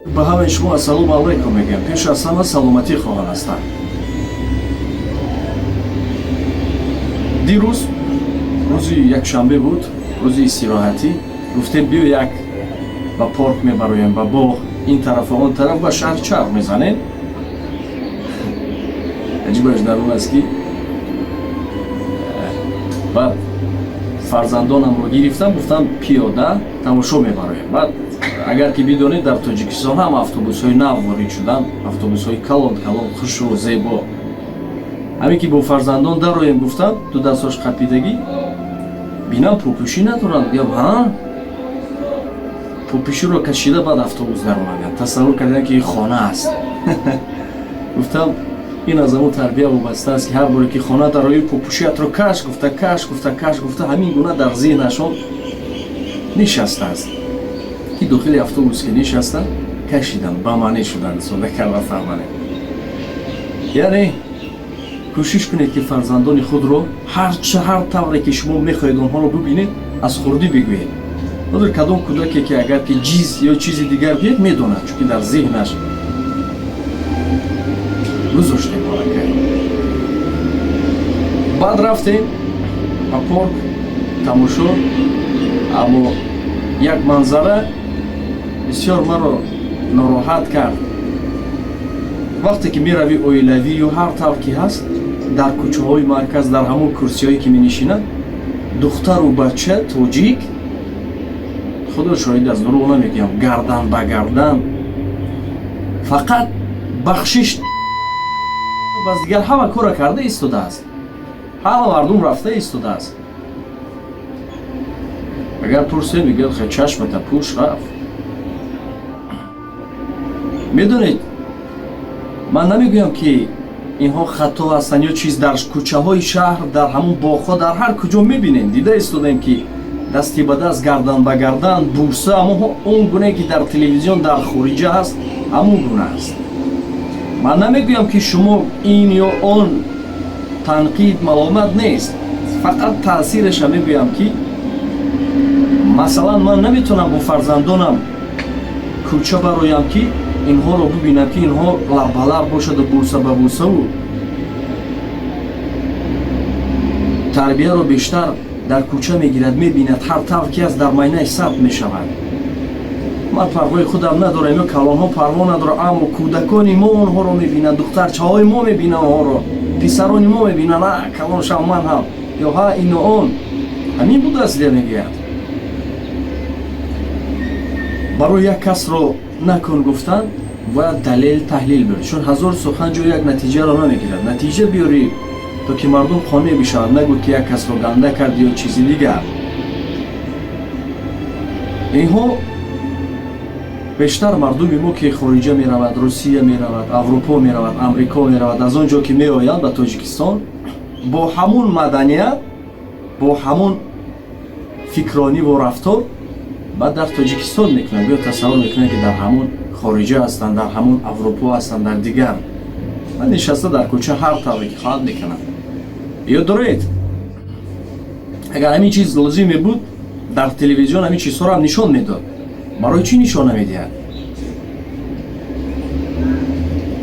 ба ҳамаи шумо ассалому алайкум мегӯям. пеш аз ҳама саломатӣ хоҳам ҳастам. дирӯз рӯзи якшанбе буд, рӯзи истироҳатӣ. гуфтем биё як ба порк мебароем, ба боғ, ин тарафу он тараф ба шаҳр чарх мезанем. аҷибаш дар он аст ки баъд фарзандонамро гирифтам, гуфтам пиёда тамошо мебароем. баъд агар ки бидонед дар тоҷикистон ҳам автобусҳои нав ворид шуданд, автобусҳои калон хушу зебо. ҳамин ки бо фарзандон дароем гуфтам, ду дасташ қапидагӣ бинам пӯпӯшӣ надоранд. гӯям ҳа пӯпӯширо кашида баъд автобус даромаданд. тасаввур кардем ки хона аст. гуфтам ин аз ҳамон тарбия вобаста аст ки ҳар боре ки хона дарои пӯпӯшиатро каш гуфта каш гуфта ҳамин гуна дар зеҳнашон нишастааст ки дохили автобус ки нишаста кашиданд, ба маъне шуданд, сода карда фаҳманед. яъне кӯшиш кунед ки фарзандони худро ҳар тавре ки шумо мехоҳед онҳоро бубинед аз хурдӣ бигӯед. надор кадом кӯдаке ки агар ки ҷиз ё чизи дигар биед медонад, чунки дар зеҳнаш гузоштем ҳолакай. баъд рафтем ба порк тамошо. аммо як манзара бисёр маро нороҳат кард. вақте ки мерави оилавию ҳар тавр ки ҳаст, дар кӯчаҳои марказ, дар ҳамон курсиҳое ки менишинанд, духтару бача тоҷик, худо шоҳид аст, дурӯғ намегӯям, гардан ба гардан, фақат бахшиш баз дигар ҳама кора карда истодааст. ҳама мардум рафта истодааст. агар пурсе мегӯяд хе чашмата пӯш рафт. медонед, ман намегӯям ки инҳо хато ҳастанд ё чиз. дар кӯчаҳои шаҳр, дар ҳамон боғҳо, дар ҳар куҷо мебинем, дида истодем ки дасти ба даст, гардан ба гардан, бурса, аммо он гунае ки дар телевизион дар хориҷа ҳаст, ҳамон гуна аст. ман намегӯям ки шумо ин ё он танқид маломат нест, фақат таъсиреша мегӯям ки масалан ман наметавонам бо фарзандонам кӯча бароям ки инҳоро бубинам ки инҳо лаббалаб бошаду бурса ба бурсаву тарбияро бештар дар кӯча мегирад, мебинад, ҳар тавр ки аст дар майнаи сабт мешавад. ман парвои худам надорам, ё калонҳо парво надорам, аммо кӯдакони мо онҳоро мебинанд, духтарчаҳои мо мебинанд, онҳоро писарони мо мебинанд, калоншам ман ҳам ё ҳа ино он. ҳамин будааст дия мегӯяд. барои як касро накун гуфтан бояд далел таҳлил биёрӣ, чун ҳазор сухан ҷо як натиҷаро намегирад. натиҷа биёрӣ то ки мардум қонеъ бишавад, нагӯ ки як касро ганда кард ё чизи дигар. инҳо бештар мардуми мо ки хориҷа меравад, русия меравад, аврупо меравад, амрико меравад, аз он ҷо ки меоянд ба тоҷикистон бо ҳамон маданият, бо ҳамон фикрониву рафтор баъд дар тоҷикистон мекунанд. биё тасаввур мекунанд ки дар ҳамон хориҷа ҳастанд, дар ҳамон аврупо ҳастанд, дар дигар. ман нишаста дар кӯча ҳар тавре ки хоҳад мекунам. ёдоред, агар ҳамин чиз лозим мебуд, дар телевизион ҳамин чизҳоро ҳам нишон медод. барои чӣ нишон намедиҳад?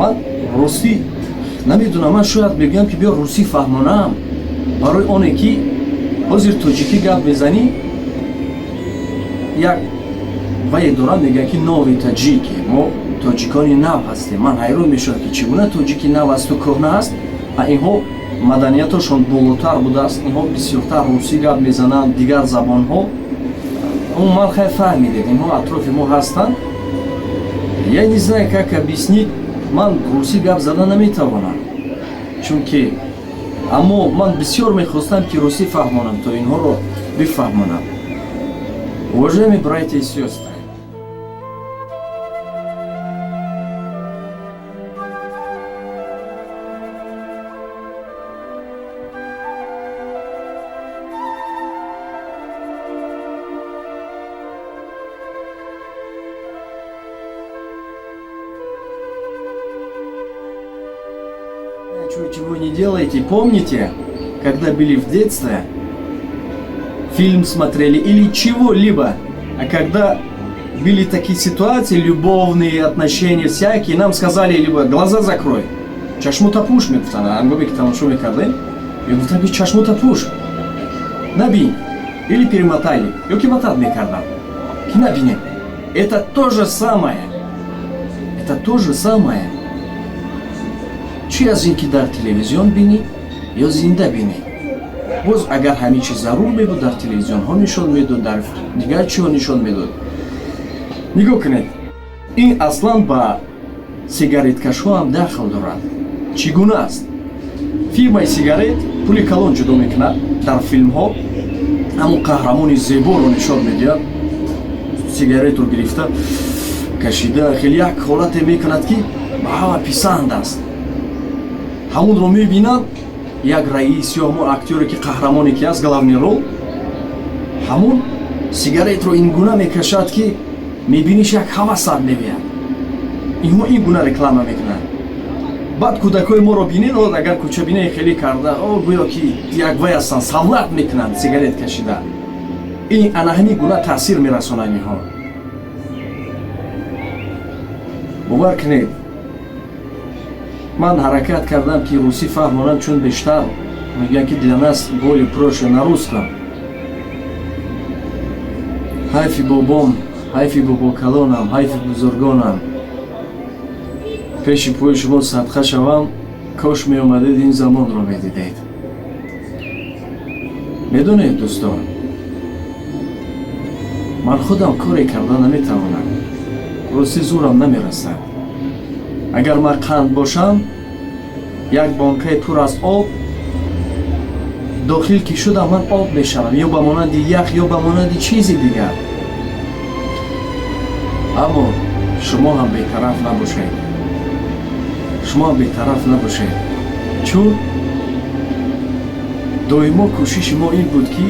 ман ростӣ намедонам. ман шояд мегӯям ки биё русӣ фаҳмонам. барои оне ки ҳозир тоҷикӣ гап мезанӣ, як вае дорам мегӯям ки нови таҷики, мо тоҷикони нав ҳастем. ман ҳайрон мешавам ки чӣ гуна тоҷики нав асту кӯҳна аст. инҳо маданияташон болотар будааст, инҳо бисёртар русӣ гап мезананд, дигар забонҳо. ман хай фаҳмидед, инҳо атрофи мо ҳастанд. я не знаю как объяснить, ман русӣ гап зада наметавонам, чунки аммо ман бисёр мехостам ки русӣ фаҳмонам, то инҳоро бифаҳмонам. Уважаемые братья и сестры, чего не делаете, помните, когда были в детстве, фильм смотрели или чего-либо, а когда были такие ситуации, любовные отношения всякие, нам сказали, либо глаза закрой, чашмута пуш мегуфтан, ангоме ки тамошо мекардем, мегуфтан ки чашмута пуш, набин, или перемотали, ёки мотат мекардам, ки набинем. Это то же самое. Это то же самое. Чи аз ин ки дар телевизион бини, ё зинда бини. Боз агар ҳамин чиз зарур мебуд, дар телевизионҳо нишон медод, дар дигар чиҳо нишон медод. нигоҳ кунед, ин аслан ба сигареткашҳо ҳам дахл дорад. Чӣ гуна аст? фирмаи сигарет пули калон ҷудо мекунад дар филмҳо, ҳамон қаҳрамони зеборо нишон медиҳад, сигаретро гирифта кашида хеле як ҳолате мекунад ки ба ҳама писанд аст. ҳамонро мебинад як раис ё ҳамон актёре ки қаҳрамоне ки аст главный рол, ҳамон сигаретро ин гуна мекашад ки мебиниш як ҳавасат мевиад. инҳо ин гуна реклама мекунанд. баъд кӯдакҳои моро бинед, агар кӯчабинаи хеле карда, гӯё ки як вай ҳастанд, савлат мекунанд сигарет кашида. ин ана ҳамин гуна таъсир мерасонанд инҳо. бовар кунед, ман ҳаракат кардам ки русӣ фаҳмонам, чун бештар мегӯям ки для нас более проще на русском. ҳайфи бобом, ҳайфи бобокалонам, ҳайфи бузургонам. пеши пӯи шумо садқа шавам, кош меомадед ин замонро медидед. медонед дӯстон, ман худам коре карда наметавонам. ростӣ зӯрам намерасад. агар ман қанд бошам, як бонкаи пур аз об дохил ки шудам, ман об мешавам, ё ба монанди ях, ё ба монанди чизи дигар. аммо шумо ҳам бетараф набошед. шумо ҳам бетараф набошед. чун доимо кӯшиши мо ин буд ки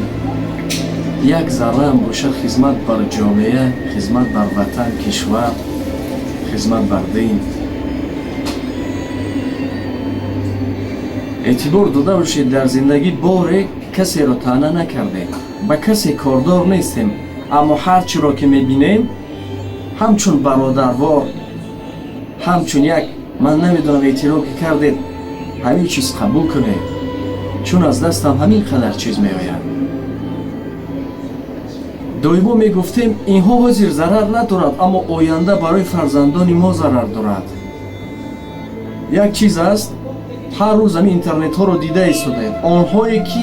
як зарраам бошад хизмат бар ҷомеа, хизмат бар ватан, кишвар, хизмат бар дин. эътибор дода бошед, дар зиндагӣ боре касеро таъна накардем, ба касе кордор нестем, аммо ҳар чиро ки мебинем ҳамчун бародарвор, ҳамчун як, ман намедонам эътироф ки кардед, ҳамин чиз қабул кунед, чун аз дастам ҳамин қадар чиз меояд. доимо мегуфтем, инҳо ҳозир зарар надорад, аммо оянда барои фарзандони мо зарар дорад. як чиз аст, ҳар рӯз ҳамин интернетҳоро дида истодаед, онҳое ки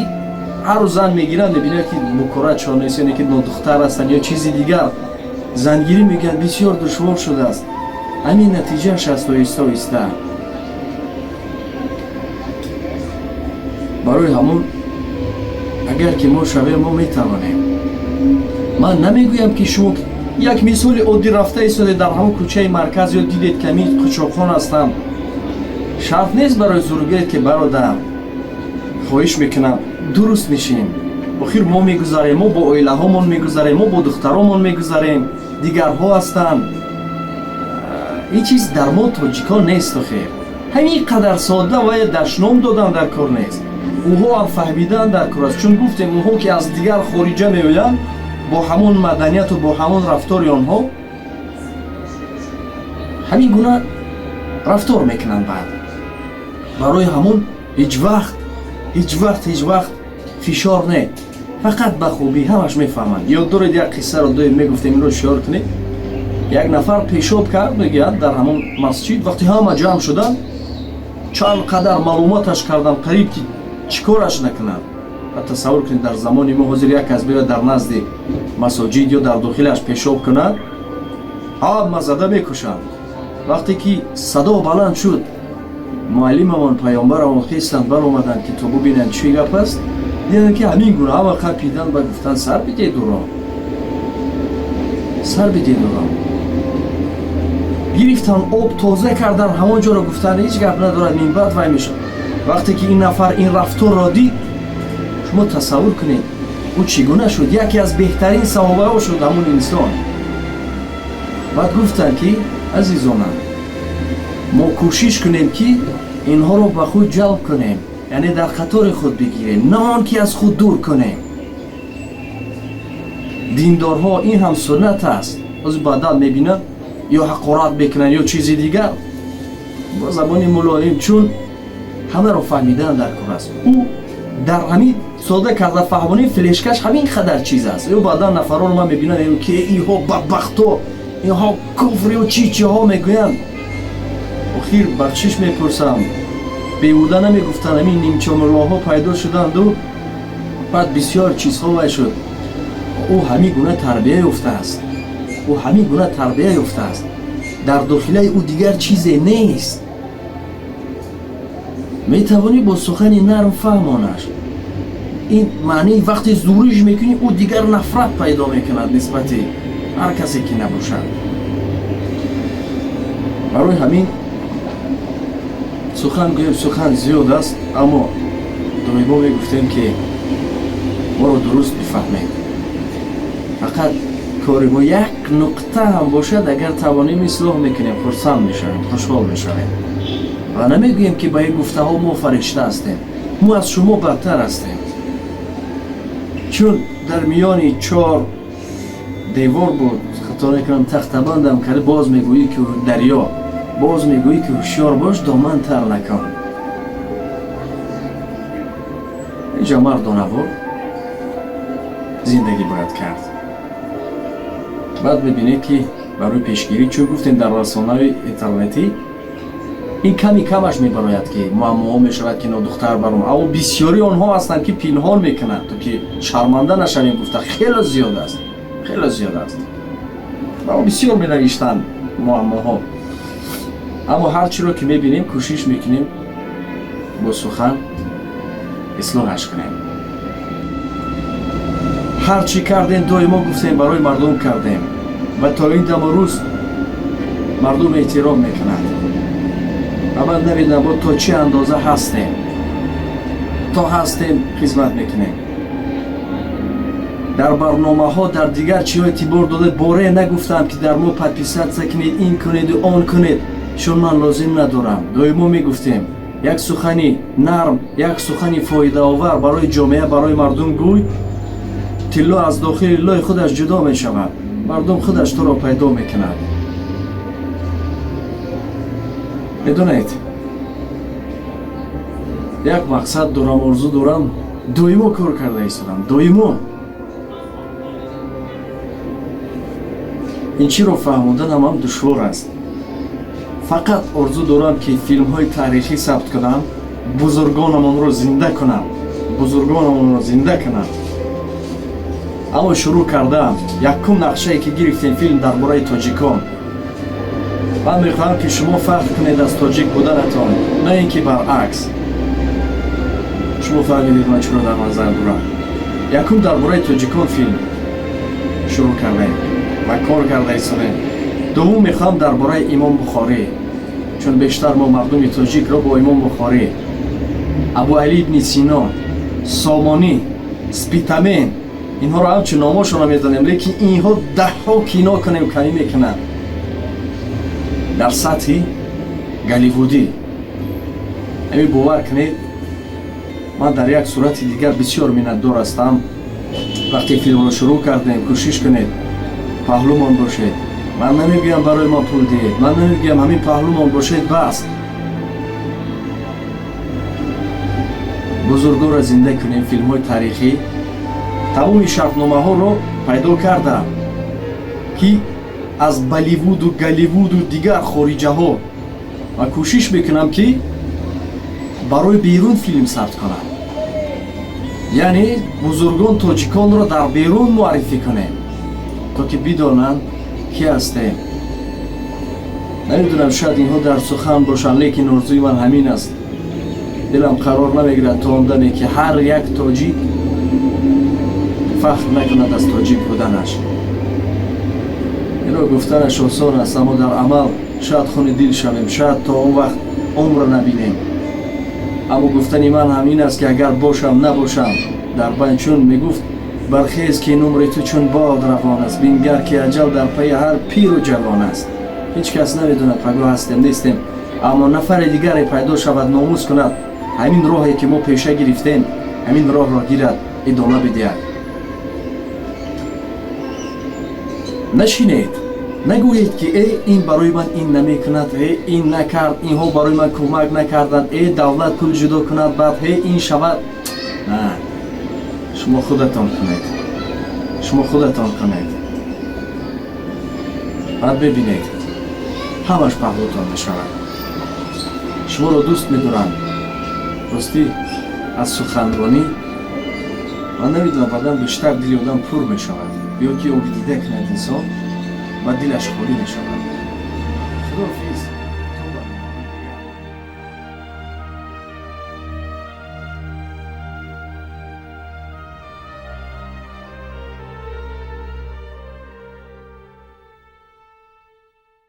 ҳар рӯз зан мегиранд, мебинад ки мукорат шонес, ёне ки нодухтар ҳастанд ё чизи дигар, зангирӣ мегӯянд бисёр душвор шудааст. ҳамин натиҷааш аст оҳиста оҳиста. барои ҳамон агар ки мо шавем, мо метавонем. ман намегӯям ки шумо як мисоли оддӣ рафта истодед дар ҳамон кӯчаи марказ ё дидед ки ҳамин қучоқхон ҳастанд. шарт нест барои зургӯед ки бародар, хоҳиш мекунам дуруст мешинем. охир мо мегузарем, мо бо оилаҳомон мегузарем, мо бо духтаромон мегузарем, дигарҳо ҳастанд. ин чиз дар мо тоҷикон нест. охир ҳамин қадар содда ва дашном додан дар кор нест. онҳо ҳам фаҳмидан дар кор аст, чун гуфтем онҳо ки аз дигар хориҷа меоянд, бо ҳамон маданияту бо ҳамон рафтори онҳо ҳамин гуна рафтор мекунанд. баъд барои ҳамон ҳеҷ вақт фишор не, фақат ба хубӣ ҳамаш мефаҳманд. ёд доред як қиссаро доим мегуфтем, инро шиёр кунед. як нафар пешоб кард, мегӯяд дар ҳамон масҷид, вақти ҳама ҷамъ шуданд, чанд қадар маълумоташ кардам қариб ки чӣ кораш накунад. ва тасаввур кунед, дар замони мо ҳозир як кас биёяд дар назди масоҷид ё дар дохилаш пешоб кунад, ҳама зада мекушанд. вақте ки садо баланд шуд, муаллимамон паёмбарамон хистанд, баромаданд ки то бубинанд чӣ гап аст, диданд ки ҳамин гуна ҳама қапидан ба гуфтанд сар бидедуро, сар бидедуро. гирифтан об тоза кардан, ҳамон ҷоро гуфтанд ҳеҷ гап надорад, минбаъд вай мешавад. вақте ки ин нафар ин рафторро дид, шумо тасаввур кунед, ӯ чӣ гуна шуд, яке аз беҳтарин саҳобаҳо шуд ҳамон инсон. баъд гуфтанд ки азизонам, мо кӯшиш кунем ки инҳоро ба худ ҷалб кунем, яъне дар қатори худ бигирем, на он ки аз худ дур кунем. диндорҳо, ин ҳам суннат аст, از بدل میبینن یا حقارت میکنن یا چیزی دیگر با زبان ملایم، چون همه رو فهمیدن در کار است. او در همین ساده کرده فهمانی فلشکش همین خدر چیز است. یا بعدا نفران رو من میبینن که اینها بدبختا، اینها کفر و چی ها میگوین. آخر بخشش میپرسم بیهوده نمیگفتن همین نیمچه ملاها پیدا شدند و بعد بسیار چیزها وای شد. او همین گونه تربیه یافته است. او همین گونه تربیه یافته است. در داخله او دیگر چیزی نیست. میتوانی با سخنی نرم فهمانش. این معنی وقتی زوریش میکنی او دیگر نفرت پیدا میکند نسبت هر کسی که نباشد. برای همین سخن زیاد است، اما دویبا میگفتیم که ما رو درست بفهمید. فقط کار ما یک نقطه هم باشد اگر توانیم اصلاح میکنیم خرسند میشویم، خوشحال میشویم و نمیگوییم که با این گفته ها ما فرشته هستیم. ما از شما بدتر هستیم، چون در میانی 4 دیوار بود، خطا نکنم تخته بندم کرده، باز میگویی که دریا، باز میگویی که هوشیار باش دامن تر نکن. اینجا مردانوار زندگی باید کرد. بعد ببینید که برای پیشگیری، چون گفتیم در رسانه‌های اینترنتی این کمش میبراید که معما میشود که دختر برام، اما بسیاری آنها هستند که پنهان میکنند تا که شرمنده نشویم. گفته خیلی زیاد است، خیلی زیاد است. اما بسیار مینوشتند معماها. اما هر چی رو که میبینیم کوشش میکنیم با سخن اصلاحش کنیم. هر چی کردیم دائما گفتیم برای مردم کردیم و تا این دم روز مردم احترام میکنند. اما نمیدونم با تا چه اندازه هستیم، تا هستیم خدمت میکنیم. در برنامه ها در دیگر چی ها اعتبار داده باره نگفتم که در ما پدپیست سکنید، این کنید و آن کنید، چون من لازم ندارم. دائما میگفتیم یک سخنی نرم، یک سخنی فایده آور برای جامعه، برای مردم گوی، طلا از داخل لای خودش جدا می شود، مردم خودش تو را پیدا میکند. میدونید یک مقصد دارم، آرزو دارم، دائما کار کرده ایستادم، دائما. این چی رو فهموندن هم دشوار است. فقط آرزو دارم که فیلم های تاریخی ثبت کنم، بزرگانمان رو زنده کنم، بزرگانمان رو زنده کنم. اما شروع کردم. یکم نقشه که گرفتیم فیلم درباره تاجیکان. من میخواهم که شما فرق کنید از تاجیک بودنتان، نه اینکه برعکس. شما فهمیدید من چرا در نظر دارم. یکم درباره تاجیکان فیلم شروع کردیم و کار کرده ایستادیم. دوم میخوام درباره امام بخاری، چون بیشتر ما مردم تاجیک را با امام بخاری، ابو علی ابن سینا، سامانی، سپیتامین، اینها رو همچون ناماشون رو میدانیم، لیکن اینها 10 ها کینا کنیم کمی میکنن در سطح گالیوودی. همین باور کنید من در یک صورت دیگر بسیار منتدار هستم. وقتی فیلم رو شروع کردیم کوشش کنید پهلومان باشید. من نمیگم برای ما پول دهید، من نمیگم همین پهلومان باشید بس. بزرگا را زنده کنیم. فیلم های تاریخی تمام شرطنامه ها رو پیدا کردم که از بالیوود و گالیوود و دیگر خارجه ها و کوشش میکنم که برای بیرون فیلم ثبت کنم، یعنی بزرگان تاجیکان را در بیرون معرفی کنیم تا که بدانند کی هستیم. نمیدونم شاید اینها در سخن باشن، لیکن آرزوی من همین است. دلم قرار نمیگیرد تا آمدنی که هر یک تاجیک فخر نکند از تاجیک بودنش. اینا گفتنش آسان است، اما در عمل شاید خون دل شویم، شاید تا اون وقت عمر نبینیم. اما گفتنی من همین است که اگر باشم نباشم در بین، چون میگفت برخیز که نمر تو چون باد روان است، بینگر که اجل در پی هر پیر و جوان است. هیچ کس نمیدوند پگاه هستیم نیستیم، اما نفر دیگری پیدا شود ناموس کند همین راهی که ما پیشه گرفتیم، همین راه را گیرد ادامه بدهد. نشینید нагӯед ки ин барои ман ин намекунад, ин накард, инҳо барои ман кӯмак накарданд, давлат пул ҷудо кунад, баъд ин шавад. На, шумо худатон кунед, шумо худатон кунед. баъд бибинед ҳамаш паҳлӯтон мешавад. шуморо дӯст медорам. ростӣ аз суханронӣ ман намедонам баъдан бештар дили одам пур мешавад, ё ки обидида кунад инсон ва дилаш холӣ мешавад.